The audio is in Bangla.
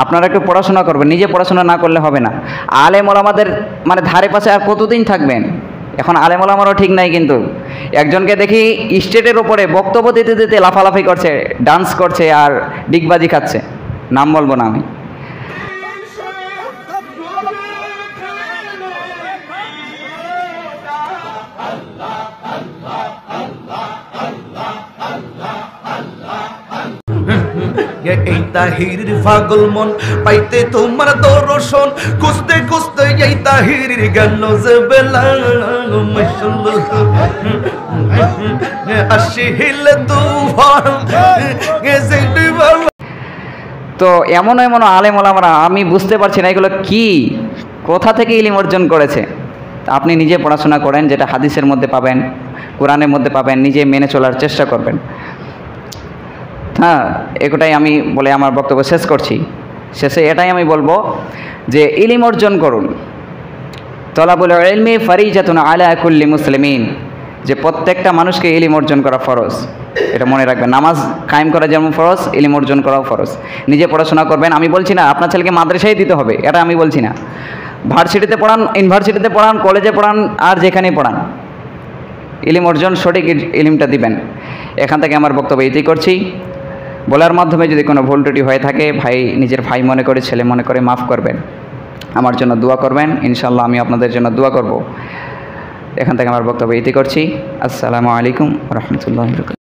আপনারা একটু পড়াশোনা করবেন, নিজে পড়াশোনা না করলে হবে না। আলেম ওলামাদের মানে ধারে পাশে আর কতদিন থাকবেন? এখন আলেম ওলামারও ঠিক নাই, কিন্তু একজনকে দেখি স্টেজের ওপরে বক্তব্য দিতে দিতে লাফালাফি করছে, ডান্স করছে আর ডিগবাজি খাচ্ছে, নাম বলবো না আমি। এই তাহিরির পাগল মন পাইতে তোমার দর্শন, খুঁজতে খুঁজতে এই তাহিরির গেল যে বেলা, আসিলে তো এমন এমন আলেম ওলামারা, আমি বুঝতে পারছি না এগুলো কি, কোথা থেকে ইলম অর্জন করেছে। তা আপনি নিজে পড়াশোনা করেন, যেটা হাদিসের মধ্যে পাবেন, কোরআনের মধ্যে পাবেন, নিজে মেনে চলার চেষ্টা করবেন। হ্যাঁ, এটাই আমি বলে আমার বক্তব্য শেষ করছি। শেষে এটাই আমি বলবো যে ইলম অর্জন করুন। তলাবুল ইলমি ফারিজাতুন আলা কুল্লি মুসলিমিন, যে প্রত্যেকটা মানুষকে ইলম অর্জন করা ফরজ, এটা মনে রাখবেন। নামাজ কায়েম করা যেমন ফরজ, ইলম অর্জন করাও ফরজ। নিজে পড়াশোনা করবেন। আমি বলছি না আপনার ছেলেকে মাদ্রাসায় দিতে হবে, এটা আমি বলছি না। ভার্সিটিতে পড়ান, ইউনিভার্সিটিতে পড়ান, কলেজে পড়ান, আর যেখানেই পড়ান, ইলম অর্জন, সঠিক ইলমটা দিবেন। এখান থেকে আমার বক্তব্য এটাই করছি। বলার মাধ্যমে যদি কোনো ভুল ত্রুটি হয়ে থাকে, ভাই নিজের ভাই মনে করে, ছেলে মনে করে মাফ করবেন। আমার জন্য দোয়া করবেন, ইনশাআল্লাহ আমি আপনাদের জন্য দোয়া করব। এখান থেকে আমার বক্তব্য এটাই করছি। আসসালামু আলাইকুম ওয়া রাহমাতুল্লাহি ওয়া বারাকাতুহু।